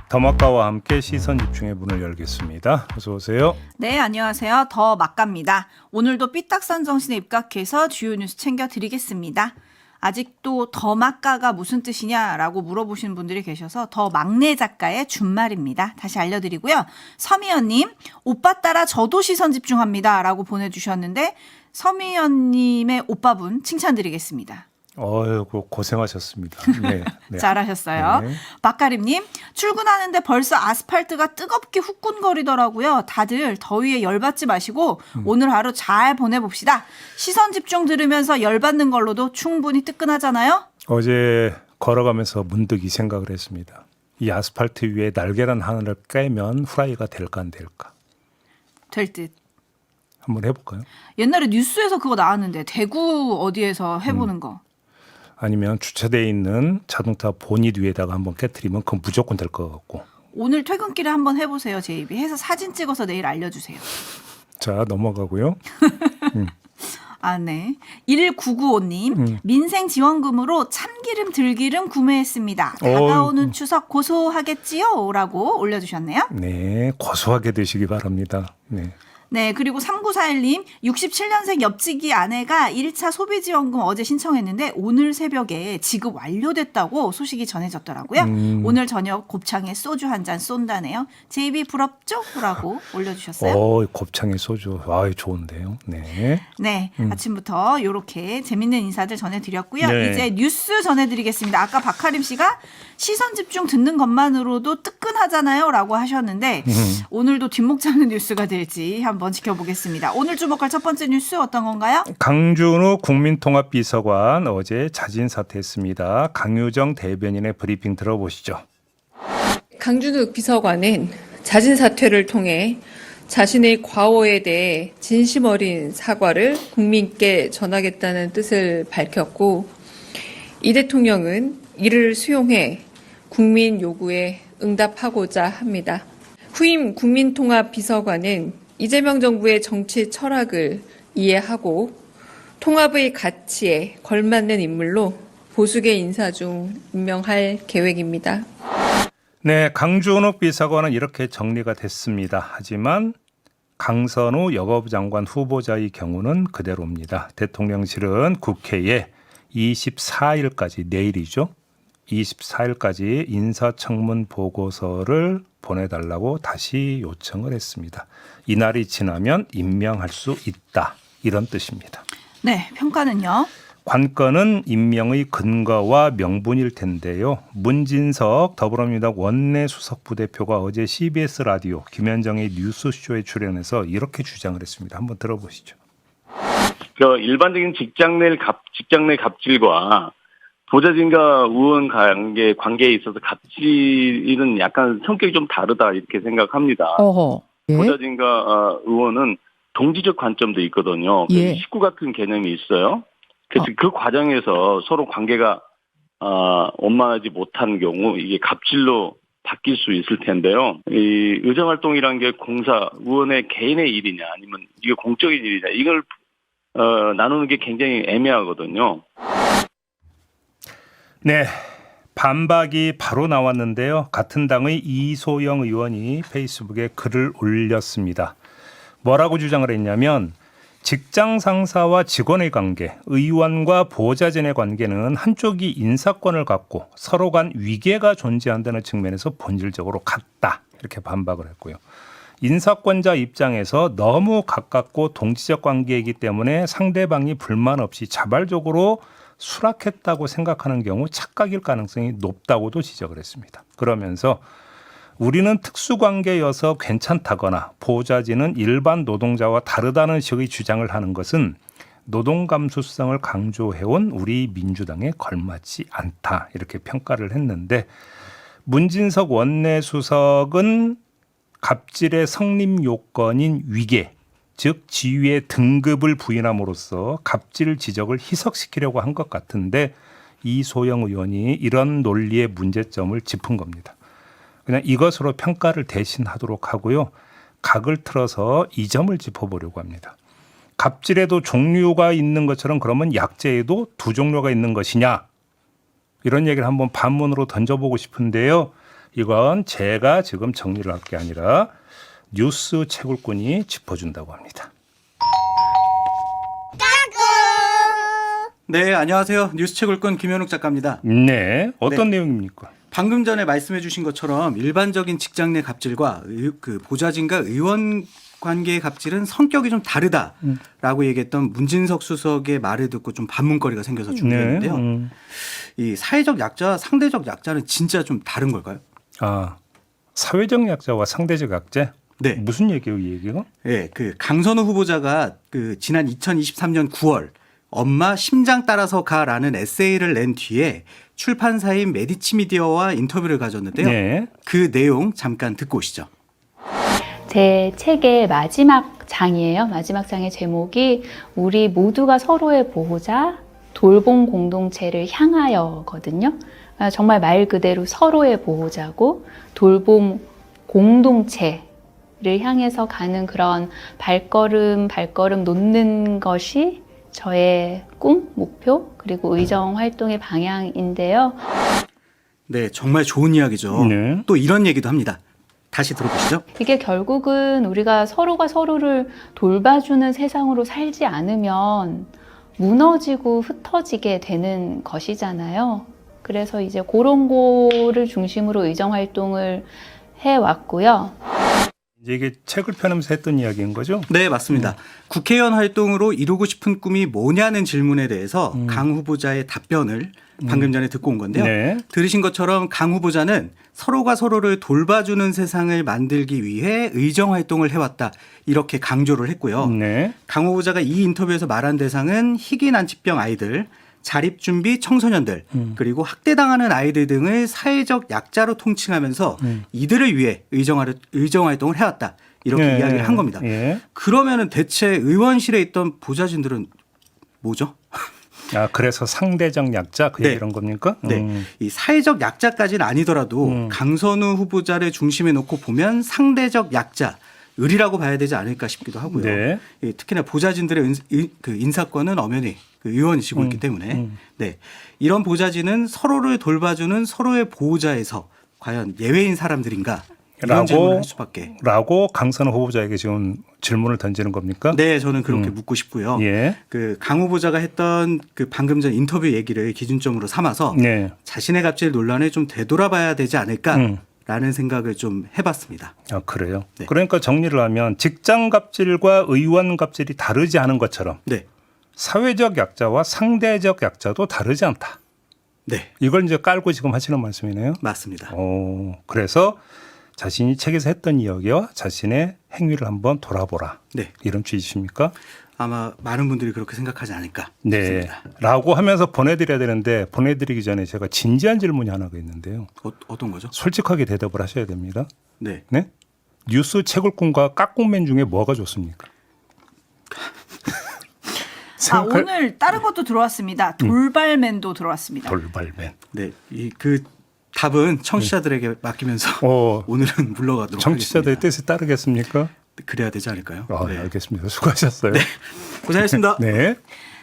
더마카와 함께 시선 집중의 문을 열겠습니다. 어서 오세요. 네, 안녕하세요. 더마카입니다. 오늘도 삐딱선 정신에 입각해서 주요 뉴스 챙겨드리겠습니다. 아직도 더마카가 무슨 뜻이냐라고 물어보시는 분들이 계셔서 더 막내 작가의 준말입니다. 다시 알려드리고요. 서미연님, 오빠 따라 저도 시선 집중합니다 라고 보내주셨는데 서미연님의 오빠분 칭찬드리겠습니다. 어이구 고생하셨습니다. 네, 네. 잘하셨어요. 네. 박가림님, 출근하는데 벌써 아스팔트가 뜨겁게 후끈거리더라고요. 다들 더위에 열받지 마시고 오늘 하루 잘 보내봅시다. 시선 집중 들으면서 열받는 걸로도 충분히 뜨끈하잖아요. 어제 걸어가면서 문득 이 생각을 했습니다. 이 아스팔트 위에 날개란 하늘을 깨면 후라이가 될까 안 될까? 될 듯. 한번 해볼까요? 옛날에 뉴스에서 그거 나왔는데 대구 어디에서 해보는 거. 아니면 주차되어 있는 자동차 보닛 위에다가 한번 깨트리면 그건 무조건 될 것 같고. 오늘 퇴근길에 한번 해보세요, 제이비. 해서 사진 찍어서 내일 알려주세요. 자, 넘어가고요. 아, 네. 1995님, 민생지원금으로 참기름, 들기름 구매했습니다. 다가오는 추석 고소하겠지요? 라고 올려주셨네요. 네, 고소하게 되시기 바랍니다. 네. 네, 그리고 3941님, 67년생 옆집이 아내가 1차 소비지원금 어제 신청했는데 오늘 새벽에 지급 완료됐다고 소식이 전해졌더라고요. 오늘 저녁 곱창에 소주 한 잔 쏜다네요. 제이비 부럽죠? 라고 올려주셨어요. 곱창에 소주. 아, 좋은데요. 네. 네, 아침부터 이렇게 재밌는 인사들 전해드렸고요. 네. 이제 뉴스 전해드리겠습니다. 아까 박하림 씨가 시선 집중 듣는 것만으로도 뜨끈하잖아요 라고 하셨는데 오늘도 뒷목 잡는 뉴스가 될지 한번 지켜보겠습니다. 오늘 주목할 첫 번째 뉴스 어떤 건가요? 강준우 국민통합비서관 어제 자진 사퇴했습니다. 강유정 대변인의 브리핑 들어보시죠. 강준욱 비서관은 자진 사퇴를 통해 자신의 과오에 대해 진심 어린 사과를 국민께 전하겠다는 뜻을 밝혔고, 이 대통령은 이를 수용해 국민 요구에 응답하고자 합니다. 후임 국민통합비서관은 이재명 정부의 정치 철학을 이해하고 통합의 가치에 걸맞는 인물로 보수계 인사 중 임명할 계획입니다. 네, 강준욱 비서관은 이렇게 정리가 됐습니다. 하지만 강선우 여가부 장관 후보자의 경우는 그대로입니다. 대통령실은 국회에 24일까지 내일이죠. 24일까지 인사청문 보고서를 보내달라고 다시 요청을 했습니다. 이날이 지나면 임명할 수 있다. 이런 뜻입니다. 네, 평가는요? 관건은 임명의 근거와 명분일 텐데요. 문진석 더불어민주당 원내수석 부대표가 어제 CBS 라디오 김현정의 뉴스쇼에 출연해서 이렇게 주장을 했습니다. 한번 들어보시죠. 일반적인 직장 내 갑질과 보좌진과 의원 관계에 있어서 갑질은 약간 성격이 좀 다르다 이렇게 생각합니다. 예? 보좌진과 의원은 동지적 관점도 있거든요. 예. 식구 같은 개념이 있어요. 그래서 그 과정에서 서로 관계가 원만하지 못한 경우 이게 갑질로 바뀔 수 있을 텐데요. 이 의정활동이란 게 의원의 개인의 일이냐 아니면 이게 공적인 일이냐 이걸 나누는 게 굉장히 애매하거든요. 네, 반박이 바로 나왔는데요. 같은 당의 이소영 의원이 페이스북에 글을 올렸습니다. 뭐라고 주장을 했냐면 직장 상사와 직원의 관계, 의원과 보좌진의 관계는 한쪽이 인사권을 갖고 서로 간 위계가 존재한다는 측면에서 본질적으로 같다. 이렇게 반박을 했고요. 인사권자 입장에서 너무 가깝고 동지적 관계이기 때문에 상대방이 불만 없이 자발적으로 수락했다고 생각하는 경우 착각일 가능성이 높다고도 지적을 했습니다. 그러면서 우리는 특수관계여서 괜찮다거나 보좌진은 일반 노동자와 다르다는 식의 주장을 하는 것은 노동감수성을 강조해온 우리 민주당에 걸맞지 않다. 이렇게 평가를 했는데 문진석 원내수석은 갑질의 성립 요건인 위계, 즉 지위의 등급을 부인함으로써 갑질 지적을 희석시키려고 한 것 같은데 이소영 의원이 이런 논리의 문제점을 짚은 겁니다. 그냥 이것으로 평가를 대신하도록 하고요. 각을 틀어서 이 점을 짚어보려고 합니다. 갑질에도 종류가 있는 것처럼 그러면 약재에도 두 종류가 있는 것이냐? 이런 얘기를 한번 반문으로 던져보고 싶은데요. 이건 제가 지금 정리를 할 게 아니라 뉴스 채굴꾼이 짚어준다고 합니다. 네, 안녕하세요. 뉴스 채굴꾼 김현욱 작가입니다. 네, 어떤 내용입니까? 방금 전에 말씀해 주신 것처럼 일반적인 직장 내 갑질과 그 보좌진과 의원 관계의 갑질은 성격이 좀 다르다라고 얘기했던 문진석 수석의 말을 듣고 좀 반문거리가 생겨서 준비했는데요. 이 사회적 약자와 상대적 약자는 진짜 좀 다른 걸까요? 아, 사회적 약자와 상대적 약자? 네. 무슨 얘기예요, 이 얘기가? 네, 그 강선우 후보자가 그 지난 2023년 9월 엄마 심장 따라서 가라는 에세이를 낸 뒤에 출판사인 메디치 미디어와 인터뷰를 가졌는데요. 네. 그 내용 잠깐 듣고 오시죠. 제 책의 마지막 장이에요. 마지막 장의 제목이 우리 모두가 서로의 보호자, 돌봄 공동체를 향하여거든요. 정말 말 그대로 서로의 보호자고 돌봄 공동체를 향해서 가는 그런 발걸음 놓는 것이 저의 꿈, 목표, 그리고 의정 활동의 방향인데요. 네, 정말 좋은 이야기죠. 네. 또 이런 얘기도 합니다. 다시 들어보시죠. 이게 결국은 우리가 서로가 서로를 돌봐주는 세상으로 살지 않으면 무너지고 흩어지게 되는 것이잖아요. 그래서 이제 그런 거를 중심으로 의정 활동을 해왔고요. 이제 이게 책을 펴면서 했던 이야기인 거죠? 네, 맞습니다. 국회의원 활동으로 이루고 싶은 꿈이 뭐냐는 질문에 대해서 강 후보자의 답변을 방금 전에 듣고 온 건데요. 네. 들으신 것처럼 강 후보자는 서로가 서로를 돌봐주는 세상을 만들기 위해 의정 활동을 해왔다. 이렇게 강조를 했고요. 네. 강 후보자가 이 인터뷰에서 말한 대상은 희귀 난치병 아이들, 자립준비 청소년들, 그리고 학대당하는 아이들 등을 사회적 약자로 통칭하면서 이들을 위해 의정 활동을 해왔다. 이렇게 네. 이야기를 한 겁니다. 예. 그러면은 대체 의원실에 있던 보좌진들은 뭐죠? 아, 그래서 상대적 약자 그 네. 얘기 이런 겁니까? 네, 이 사회적 약자까지는 아니더라도 강선우 후보자를 중심에 놓고 보면 상대적 약자, 을이라고 봐야 되지 않을까 싶기도 하고요. 네. 예, 특히나 보좌진들의 그 인사권은 엄연히 그 의원이시고 있기 때문에 네, 이런 보좌진은 서로를 돌봐주는 서로의 보호자에서 과연 예외인 사람들인가 이런 질문을 할 수밖에. 라고 강선우 후보자에게 지금 질문을 던지는 겁니까? 네, 저는 그렇게 묻고 싶고요. 예. 그 강 후보자가 했던 그 방금 전 인터뷰 얘기를 기준점으로 삼아서 네. 자신의 갑질 논란을 좀 되돌아봐야 되지 않을까라는 생각을 좀 해봤습니다. 아, 그래요? 네. 그러니까 정리를 하면 직장 갑질과 의원 갑질이 다르지 않은 것처럼 네, 사회적 약자와 상대적 약자도 다르지 않다. 네, 이걸 이제 깔고 지금 하시는 말씀이네요. 맞습니다. 그래서 자신이 책에서 했던 이야기와 자신의 행위를 한번 돌아보라. 네, 이런 취지십니까? 아마 많은 분들이 그렇게 생각하지 않을까 네. 싶습니다. 라고 하면서 보내드려야 되는데 보내드리기 전에 제가 진지한 질문이 하나가 있는데요. 어떤 거죠? 솔직하게 대답을 하셔야 됩니다. 네, 네? 뉴스 채굴꾼과 깍꿍맨 중에 뭐가 좋습니까? 오늘 다른 것도 들어왔습니다. 돌발맨도 들어왔습니다. 돌발맨. 네, 이 그 답은 청취자들에게 맡기면서 오늘은 물러가도록 청취자들의 하겠습니다. 뜻에 따르겠습니까? 그래야 되지 않을까요? 네. 알겠습니다. 수고하셨어요. 고생하셨습니다. 네.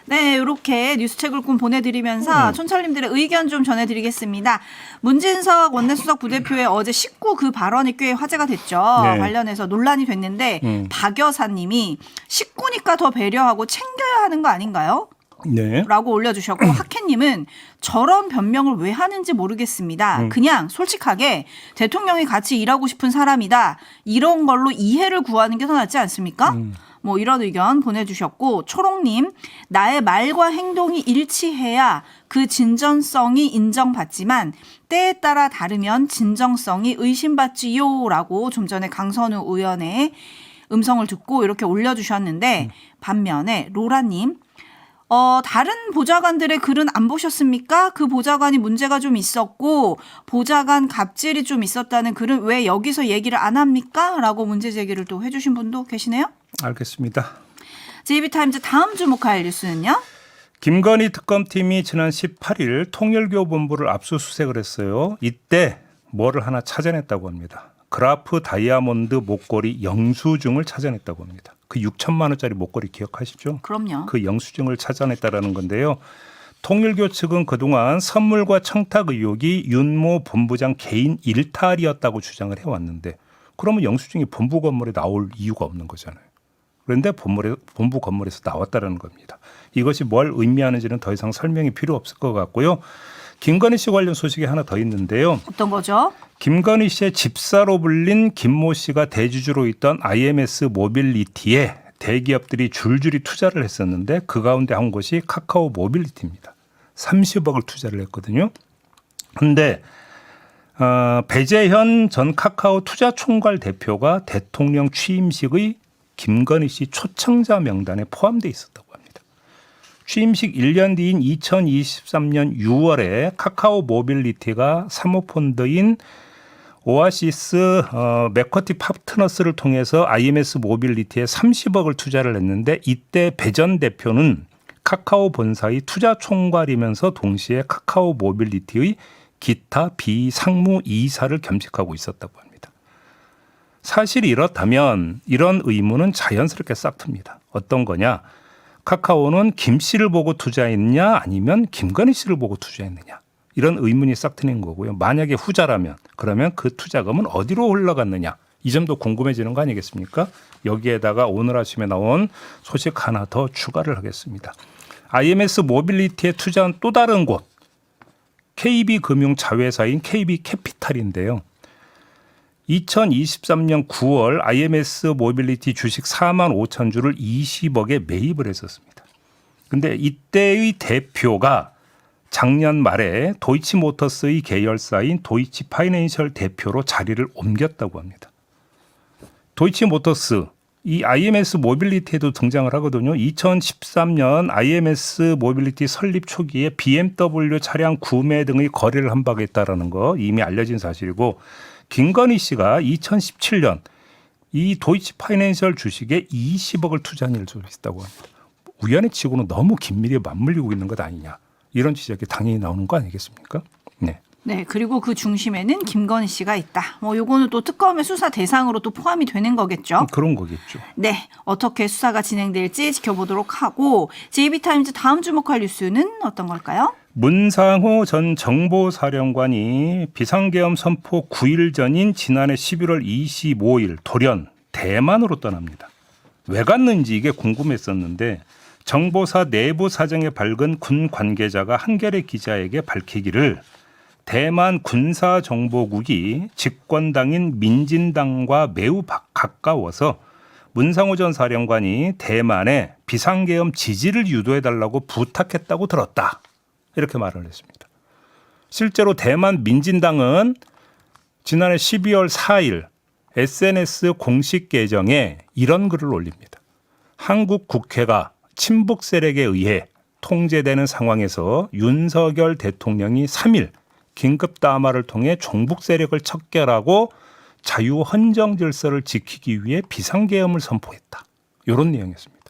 네, 이렇게 뉴스책을꾼 보내드리면서 촌철님들의 의견 좀 전해드리겠습니다. 문진석 원내수석 부대표의 어제 19 그 발언이 꽤 화제가 됐죠. 네. 관련해서 논란이 됐는데 박 여사님이 19니까 더 배려하고 챙겨야 하는 거 아닌가요? 네. 라고 올려주셨고 하켓님은 저런 변명을 왜 하는지 모르겠습니다. 그냥 솔직하게 대통령이 같이 일하고 싶은 사람이다. 이런 걸로 이해를 구하는 게 더 낫지 않습니까? 뭐 이런 의견 보내주셨고 초롱님 나의 말과 행동이 일치해야 그 진전성이 인정받지만 때에 따라 다르면 진정성이 의심받지요 라고 좀 전에 강선우 의원의 음성을 듣고 이렇게 올려주셨는데 반면에 로라님 다른 보좌관들의 글은 안 보셨습니까? 그 보좌관이 문제가 좀 있었고 보좌관 갑질이 좀 있었다는 글은 왜 여기서 얘기를 안 합니까? 라고 문제 제기를 또 해주신 분도 계시네요. 알겠습니다. JB타임즈 다음 주목할 뉴스는요? 김건희 특검팀이 지난 18일 통일교본부를 압수수색을 했어요. 이때 뭐를 하나 찾아냈다고 합니다. 그라프 다이아몬드 목걸이 영수증을 찾아냈다고 합니다. 그 6천만 원짜리 목걸이 기억하시죠? 그럼요. 그 영수증을 찾아냈다라는 건데요. 통일교 측은 그동안 선물과 청탁 의혹이 윤모 본부장 개인 일탈이었다고 주장을 해왔는데 그러면 영수증이 본부 건물에 나올 이유가 없는 거잖아요. 그런데 본부 건물에서 나왔다는 겁니다. 이것이 뭘 의미하는지는 더 이상 설명이 필요 없을 것 같고요. 김건희 씨 관련 소식이 하나 더 있는데요. 어떤 거죠? 김건희 씨의 집사로 불린 김모 씨가 대주주로 있던 IMS 모빌리티에 대기업들이 줄줄이 투자를 했었는데 그 가운데 한 곳이 카카오 모빌리티입니다. 30억을 투자를 했거든요. 그런데 배재현 전 카카오 투자총괄 대표가 대통령 취임식의 김건희 씨 초청자 명단에 포함되어 있었다고 합니다. 취임식 1년 뒤인 2023년 6월에 카카오 모빌리티가 사모펀드인 오아시스 맥커티 파트너스를 통해서 IMS 모빌리티에 30억을 투자를 했는데 이때 배 전 대표는 카카오 본사의 투자 총괄이면서 동시에 카카오 모빌리티의 기타 비상무 이사를 겸직하고 있었다고 합니다. 사실이 이렇다면 이런 의문은 자연스럽게 싹틉니다. 어떤 거냐? 카카오는 김 씨를 보고 투자했냐 아니면 김건희 씨를 보고 투자했느냐? 이런 의문이 싹 트는 거고요. 만약에 후자라면 그러면 그 투자금은 어디로 흘러갔느냐? 이 점도 궁금해지는 거 아니겠습니까? 여기에다가 오늘 아침에 나온 소식 하나 더 추가를 하겠습니다. IMS 모빌리티에 투자한 또 다른 곳 KB금융 자회사인 KB캐피탈인데요. 2023년 9월 IMS 모빌리티 주식 4만 5천 주를 20억에 매입을 했었습니다. 근데 이때의 대표가 작년 말에 도이치모터스의 계열사인 도이치 파이낸셜 대표로 자리를 옮겼다고 합니다. 도이치모터스 이 IMS 모빌리티에도 등장을 하거든요. 2013년 IMS 모빌리티 설립 초기에 BMW 차량 구매 등의 거래를 한 바가 있다는 거 이미 알려진 사실이고 김건희 씨가 2017년 이 도이치 파이낸셜 주식에 20억을 투자한 일도 있다고 합니다. 우연의 치고는 너무 긴밀히 맞물리고 있는 것 아니냐. 이런 지적이 당연히 나오는 거 아니겠습니까? 네. 네, 그리고 그 중심에는 김건희 씨가 있다. 뭐 요거는 또 특검의 수사 대상으로 또 포함이 되는 거겠죠. 그런 거겠죠. 네, 어떻게 수사가 진행될지 지켜보도록 하고 JB타임즈 다음 주목할 뉴스는 어떤 걸까요? 문상호 전 정보사령관이 비상계엄 선포 9일 전인 지난해 11월 25일 돌연 대만으로 떠납니다. 왜 갔는지 이게 궁금했었는데 정보사 내부 사정에 밝은 군 관계자가 한겨레 기자에게 밝히기를 대만 군사정보국이 집권당인 민진당과 매우 가까워서 문상호 전 사령관이 대만에 비상계엄 지지를 유도해달라고 부탁했다고 들었다. 이렇게 말을 했습니다. 실제로 대만 민진당은 지난해 12월 4일 SNS 공식 계정에 이런 글을 올립니다. 한국 국회가 친북 세력에 의해 통제되는 상황에서 윤석열 대통령이 3일 긴급 담화를 통해 종북 세력을 척결하고 자유 헌정 질서를 지키기 위해 비상계엄을 선포했다. 이런 내용이었습니다.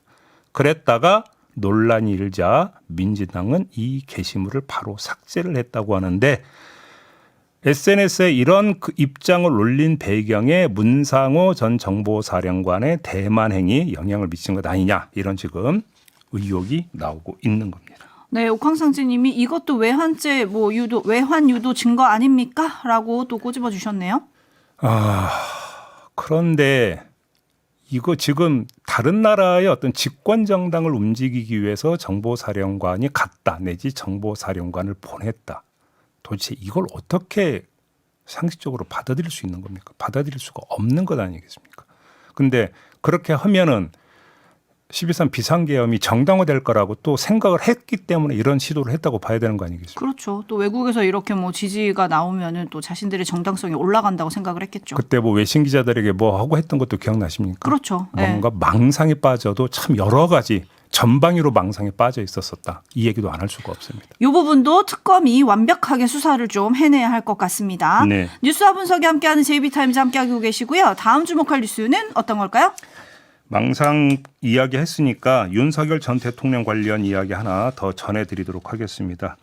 그랬다가 논란이 일자 민진당은 이 게시물을 바로 삭제를 했다고 하는데 SNS에 이런 그 입장을 올린 배경에 문상호 전 정보사령관의 대만 행위 영향을 미친 것 아니냐 이런 지금 의혹이 나오고 있는 겁니다. 네, 옥황상제님이 이것도 외환죄 외환 유도 증거 아닙니까?라고 또 꼬집어 주셨네요. 그런데 이거 지금 다른 나라의 어떤 집권 정당을 움직이기 위해서 정보사령관이 갔다 내지 정보사령관을 보냈다. 도대체 이걸 어떻게 상식적으로 받아들일 수 있는 겁니까? 받아들일 수가 없는 것 아니겠습니까? 근데 그렇게 하면은 12.3 비상계엄이 정당화될 거라고 또 생각을 했기 때문에 이런 시도를 했다고 봐야 되는 거 아니겠습니까? 그렇죠. 또 외국에서 이렇게 뭐 지지가 나오면은 또 자신들의 정당성이 올라간다고 생각을 했겠죠. 그때 뭐 외신 기자들에게 뭐 하고 했던 것도 기억나십니까? 그렇죠. 뭔가 망상에 빠져도 참 여러 가지 전방위로 망상에 빠져 있었었다. 이 얘기도 안 할 수가 없습니다. 이 부분도 특검이 완벽하게 수사를 좀 해내야 할 것 같습니다. 네. 뉴스와 분석이 함께하는 JB타임즈 함께하고 계시고요. 다음 주목할 뉴스는 어떤 걸까요? 망상 이야기 했으니까 윤석열 전 대통령 관련 이야기 하나 더 전해드리도록 하겠습니다.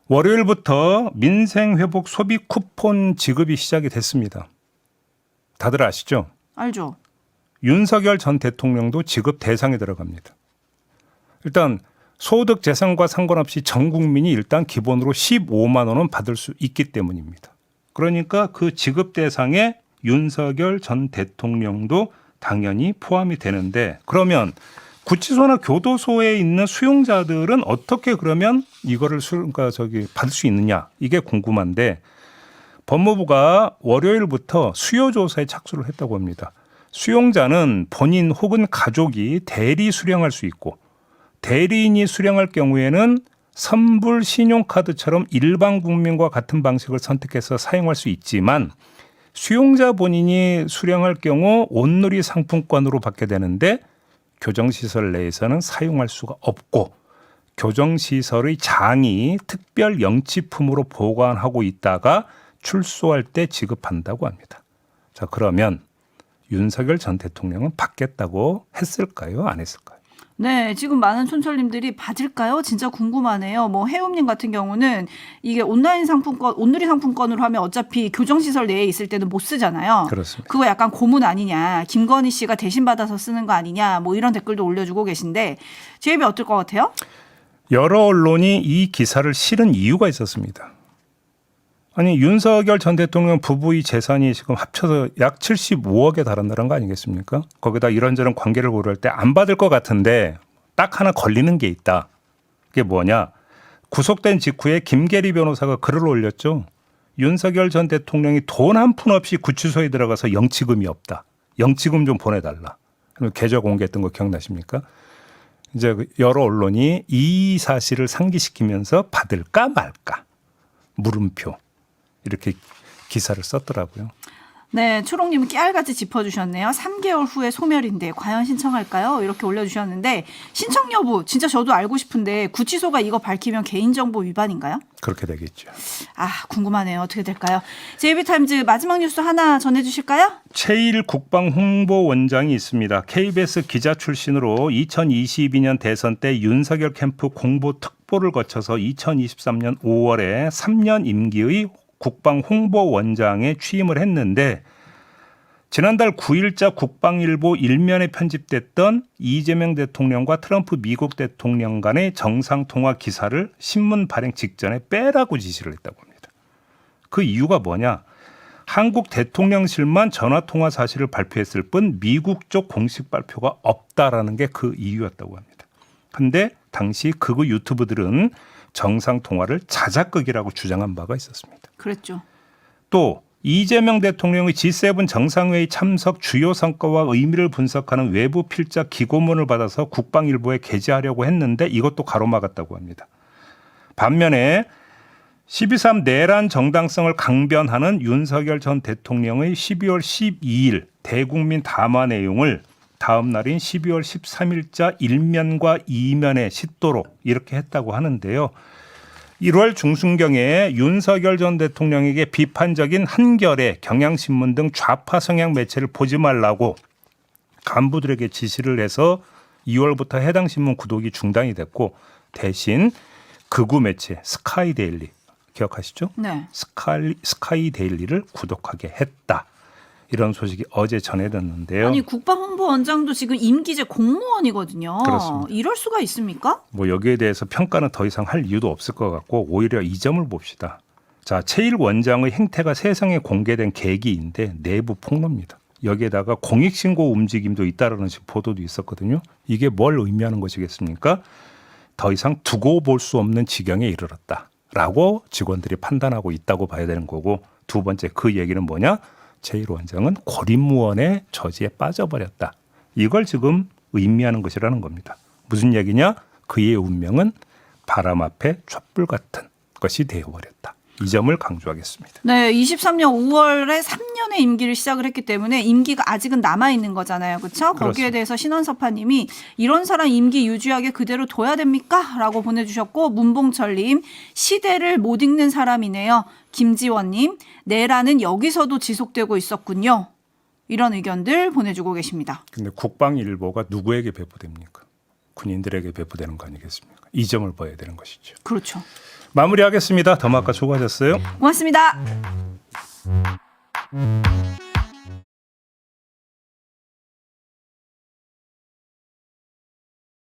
월요일부터 민생회복 소비 쿠폰 지급이 시작이 됐습니다. 다들 아시죠? 알죠. 윤석열 전 대통령도 지급 대상에 들어갑니다. 일단 소득 재산과 상관없이 전 국민이 일단 기본으로 15만 원은 받을 수 있기 때문입니다. 그러니까 그 지급 대상에 윤석열 전 대통령도 당연히 포함이 되는데 그러면 구치소나 교도소에 있는 수용자들은 어떻게 그러면 이거를 받을 수 있느냐 이게 궁금한데 법무부가 월요일부터 수요 조사에 착수를 했다고 합니다. 수용자는 본인 혹은 가족이 대리 수령할 수 있고 대리인이 수령할 경우에는 선불 신용카드처럼 일반 국민과 같은 방식을 선택해서 사용할 수 있지만 수용자 본인이 수령할 경우 온누리 상품권으로 받게 되는데 교정시설 내에서는 사용할 수가 없고 교정시설의 장이 특별 영치품으로 보관하고 있다가 출소할 때 지급한다고 합니다. 자, 그러면 윤석열 전 대통령은 받겠다고 했을까요? 안 했을까요? 네, 지금 많은 촌철님들이 받을까요? 진짜 궁금하네요. 뭐 해움님 같은 경우는 이게 온라인 상품권, 온누리 상품권으로 하면 어차피 교정시설 내에 있을 때는 못 쓰잖아요. 그렇습니다. 그거 약간 고문 아니냐, 김건희 씨가 대신 받아서 쓰는 거 아니냐, 뭐 이런 댓글도 올려주고 계신데 제이비 어떨 것 같아요? 여러 언론이 이 기사를 실은 이유가 있었습니다. 아니 윤석열 전 대통령 부부의 재산이 지금 합쳐서 약 75억에 달한다는 거 아니겠습니까? 거기다 이런저런 관계를 고려할 때 안 받을 것 같은데 딱 하나 걸리는 게 있다. 그게 뭐냐? 구속된 직후에 김계리 변호사가 글을 올렸죠. 윤석열 전 대통령이 돈 한 푼 없이 구치소에 들어가서 영치금이 없다. 영치금 좀 보내달라. 계좌 공개했던 거 기억나십니까? 이제 여러 언론이 이 사실을 상기시키면서 받을까 말까 물음표. 이렇게 기사를 썼더라고요. 네, 초롱님은 깨알같이 짚어주셨네요. 3개월 후에 소멸인데 과연 신청할까요? 이렇게 올려주셨는데 신청 여부 진짜 저도 알고 싶은데 구치소가 이거 밝히면 개인정보 위반인가요? 그렇게 되겠죠. 아, 궁금하네요. 어떻게 될까요? JB타임즈 마지막 뉴스 하나 전해주실까요? 최일 국방홍보원장이 있습니다. KBS 기자 출신으로 2022년 대선 때 윤석열 캠프 공보 특보를 거쳐서 2023년 5월에 3년 임기의 국방홍보원장에 취임을 했는데 지난달 9일자 국방일보 일면에 편집됐던 이재명 대통령과 트럼프 미국 대통령 간의 정상통화 기사를 신문 발행 직전에 빼라고 지시를 했다고 합니다. 그 이유가 뭐냐? 한국 대통령실만 전화통화 사실을 발표했을 뿐 미국 쪽 공식 발표가 없다라는 게 그 이유였다고 합니다. 그런데 당시 극우 유튜브들은 정상통화를 자작극이라고 주장한 바가 있었습니다. 그랬죠. 또 이재명 대통령의 G7 정상회의 참석 주요 성과와 의미를 분석하는 외부 필자 기고문을 받아서 국방일보에 게재하려고 했는데 이것도 가로막았다고 합니다. 반면에 12.3 내란 정당성을 강변하는 윤석열 전 대통령의 12월 12일 대국민 담화 내용을 다음 날인 12월 13일자 1면과 2면에 싣도록 이렇게 했다고 하는데요. 1월 중순경에 윤석열 전 대통령에게 비판적인 한겨레, 경향신문 등 좌파 성향 매체를 보지 말라고 간부들에게 지시를 해서 2월부터 해당 신문 구독이 중단이 됐고 대신 극우 매체 스카이데일리 기억하시죠? 네. 스카이데일리를 구독하게 했다. 이런 소식이 어제 전해졌는데요. 아니 국방홍보원장도 지금 임기제 공무원이거든요. 그렇습니다. 이럴 수가 있습니까? 뭐 여기에 대해서 평가는 더 이상 할 이유도 없을 것 같고 오히려 이 점을 봅시다. 자, 최일 원장의 행태가 세상에 공개된 계기인데 내부 폭로입니다. 여기에다가 공익신고 움직임도 있다라는 보도도 있었거든요. 이게 뭘 의미하는 것이겠습니까? 더 이상 두고 볼 수 없는 지경에 이르렀다라고 직원들이 판단하고 있다고 봐야 되는 거고 두 번째 그 얘기는 뭐냐? 최일 원장은 고립무원의 저지에 빠져버렸다. 이걸 지금 의미하는 것이라는 겁니다. 무슨 얘기냐? 그의 운명은 바람 앞에 촛불 같은 것이 되어버렸다. 이 점을 강조하겠습니다. 네, 23년 5월에 3년의 임기를 시작을 했기 때문에 임기가 아직은 남아있는 거잖아요. 그렇죠? 거기에 대해서 신원섭하님이 이런 사람 임기 유지하게 그대로 둬야 됩니까? 라고 보내주셨고 문봉철님 시대를 못 읽는 사람이네요. 김지원님 내란은 여기서도 지속되고 있었군요. 이런 의견들 보내주고 계십니다. 근데 국방일보가 누구에게 배포됩니까? 군인들에게 배포되는 거 아니겠습니까? 이 점을 봐야 되는 것이죠. 그렇죠. 마무리하겠습니다. 더마카 수고하셨어요. 고맙습니다.